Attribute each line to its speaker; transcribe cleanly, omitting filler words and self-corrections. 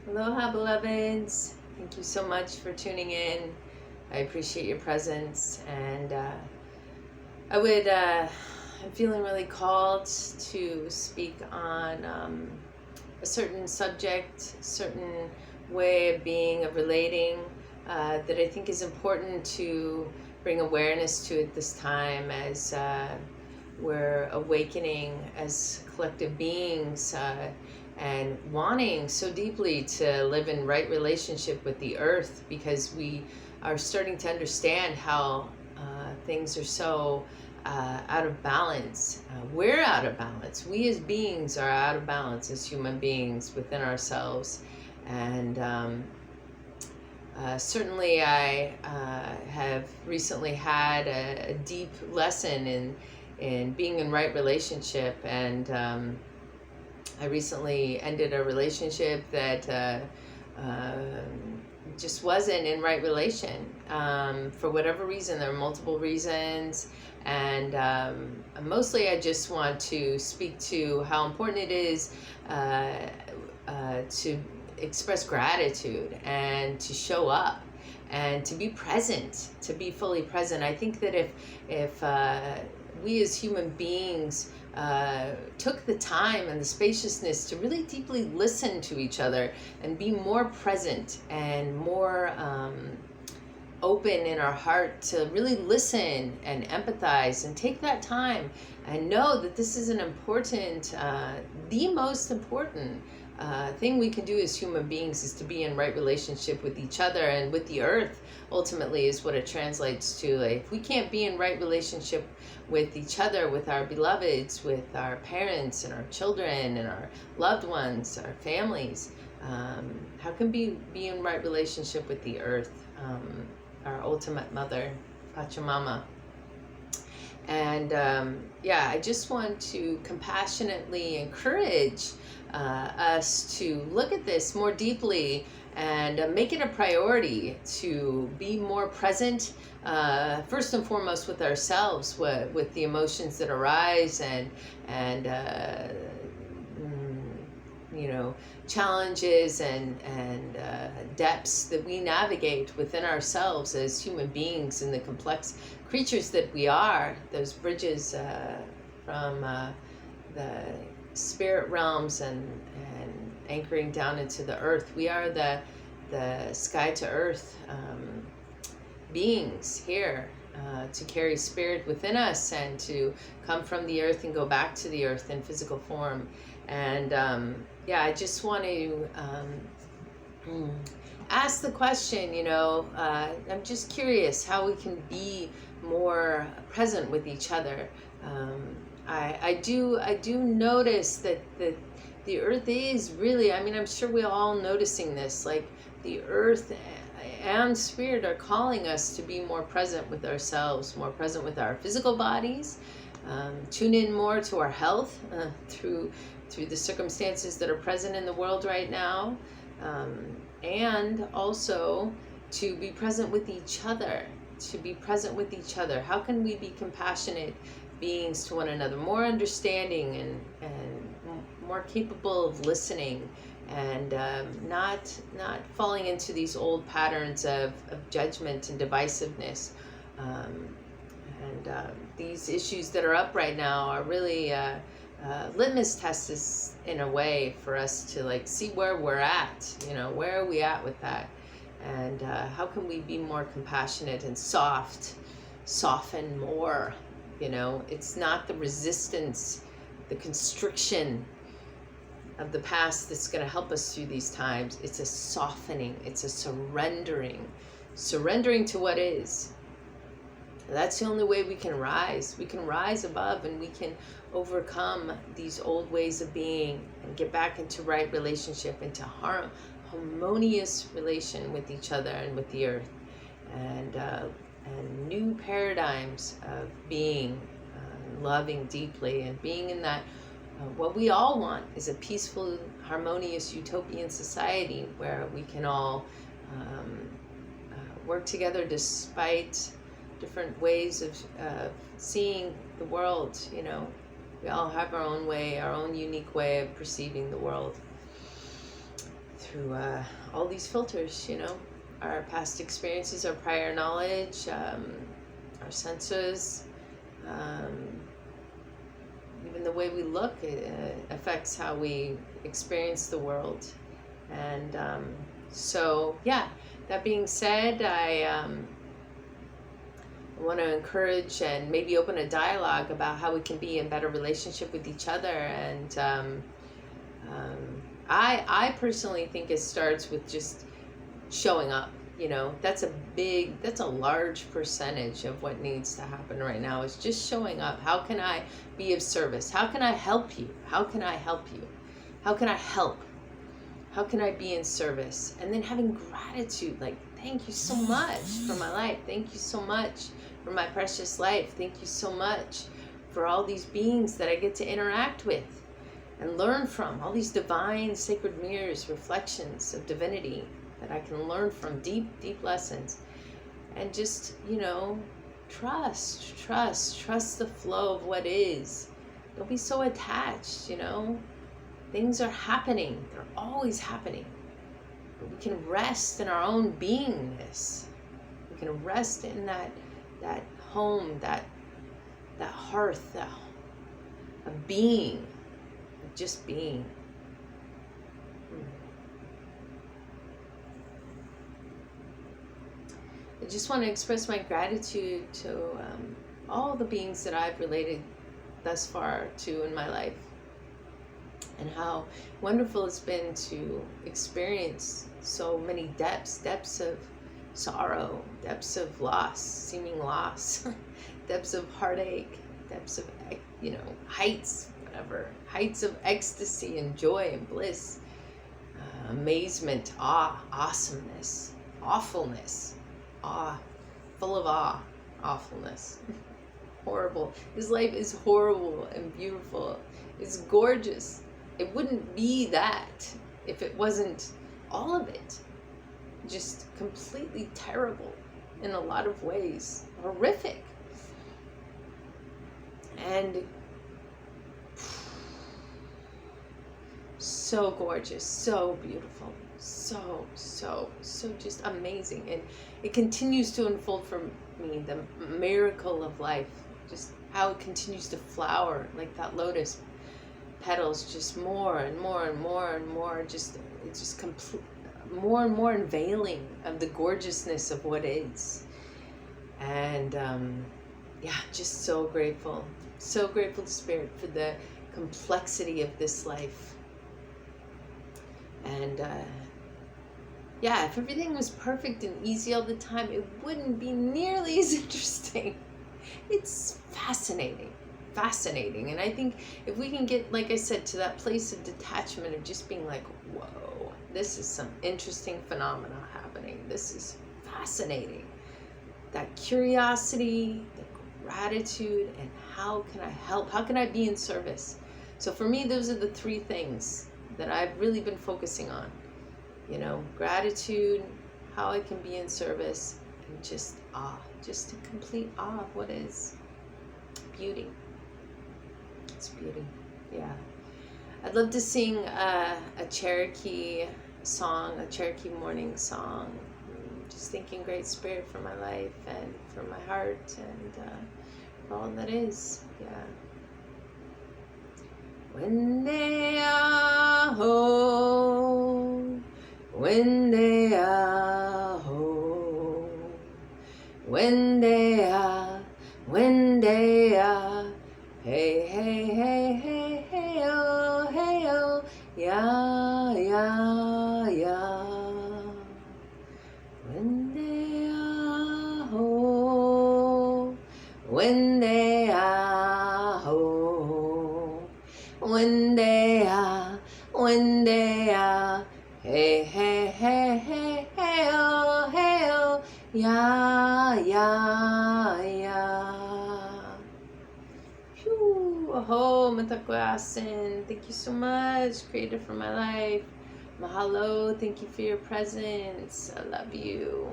Speaker 1: Aloha, beloveds. Thank you so much for tuning in. I appreciate your presence, and I'm feeling really called to speak on a certain subject, certain way of being, of relating, that I think is important to bring awareness to at this time as we're awakening as collective beings, and wanting so deeply to live in right relationship with the earth, because we are starting to understand how things are so out of balance. We're out of balance. We as beings are out of balance as human beings within ourselves. And certainly I have recently had a deep lesson in being in right relationship. And I recently ended a relationship that just wasn't in right relation, for whatever reason. There are multiple reasons, and mostly I just want to speak to how important it is to express gratitude and to show up and to be present, to be fully present. I think that if we as human beings took the time and the spaciousness to really deeply listen to each other and be more present and more open in our heart to really listen and empathize and take that time and know that this is an important, the most important thing we can do as human beings is to be in right relationship with each other and with the earth. Ultimately is what it translates to. Like, if we can't be in right relationship with each other, with our beloveds, with our parents and our children and our loved ones, our families, how can we be in right relationship with the earth, our ultimate mother, Pachamama? And I just want to compassionately encourage us to look at this more deeply and make it a priority to be more present, first and foremost with ourselves, with the emotions that arise and challenges and depths that we navigate within ourselves as human beings and the complex creatures that we are. Those bridges from the spirit realms and anchoring down into the earth. We are the sky to earth beings here to carry spirit within us and to come from the earth and go back to the earth in physical form. And I just want to ask the question, I'm just curious how we can be more present with each other. I do notice that the earth is really, I'm sure we're all noticing this, like the earth and spirit are calling us to be more present with ourselves, more present with our physical bodies, tune in more to our health through the circumstances that are present in the world right now, and also to be present with each other, How can we be compassionate beings to one another, more understanding and more capable of listening, and not falling into these old patterns of judgment and divisiveness. These issues that are up right now are really litmus tests in a way for us to see where we're at, where are we at with that, and how can we be more compassionate and soften more. It's not the resistance, the constriction of the past that's going to help us through these times. It's a softening, it's a surrendering to what is. That's the only way we can rise. We can rise above, and we can overcome these old ways of being and get back into right relationship, into harmonious relation with each other and with the earth, and new paradigms of being, loving deeply, and being in that. What we all want is a peaceful, harmonious, utopian society where we can all work together despite different ways of seeing the world. We all have our own way, our own unique way of perceiving the world. through all these filters, our past experiences, our prior knowledge, our senses, even the way we look, it affects how we experience the world. And so, yeah, that being said, I want to encourage and maybe open a dialogue about how we can be in better relationship with each other. And I personally think it starts with just showing up. That's a large percentage of what needs to happen right now, is just showing up. How can I be of service? How can I help you? How can I help you? How can I help? How can I be in service? And then having gratitude, like, thank you so much for my life. Thank you so much for my precious life. Thank you so much for all these beings that I get to interact with and learn from, all these divine sacred mirrors, reflections of divinity that I can learn from, deep, deep lessons. And just, trust the flow of what is. Don't be so attached, Things are happening. They're always happening. But we can rest in our own beingness. We can rest in that home, that hearth, of being, of just being. I just want to express my gratitude to all the beings that I've related thus far to in my life, and how wonderful it's been to experience so many depths of sorrow, depths of loss, seeming loss, depths of heartache, depths of, heights of ecstasy and joy and bliss, amazement, awe, awesomeness, awfulness, awe, full of awe, awfulness, horrible. This life is horrible and beautiful. It's gorgeous. It wouldn't be that if it wasn't all of it. Just completely terrible in a lot of ways. Horrific. And so gorgeous, so beautiful, so just amazing. And it continues to unfold for me, the miracle of life, just how it continues to flower like that lotus petals, just more and more and more and more, it's just complete, more and more unveiling of the gorgeousness of what is. And just so grateful to Spirit for the complexity of this life. And if everything was perfect and easy all the time, it wouldn't be nearly as interesting. It's fascinating. And I think if we can get, like I said, to that place of detachment, of just being like, whoa, this is some interesting phenomena happening. This is fascinating. That curiosity, the gratitude, and how can I help? How can I be in service? So for me, those are the three things that I've really been focusing on. Gratitude, how I can be in service, and just awe, just a complete awe of what is beauty. It's beauty, yeah. I'd love to sing a Cherokee song, a Cherokee morning song. Just thanking Great Spirit for my life and for my heart and for all that is, yeah. Wende aho, wende aho, wende ah, hey, hey, hey, hey, hey, oh, ya, ya, ya. Wende aho, wende aho, wende ah, hey, hey, hey, hey, hey, oh, ya, ya, ya. Phew, aho, matakoyasin. Thank you so much, Creator, for my life. Mahalo, thank you for your presence. I love you.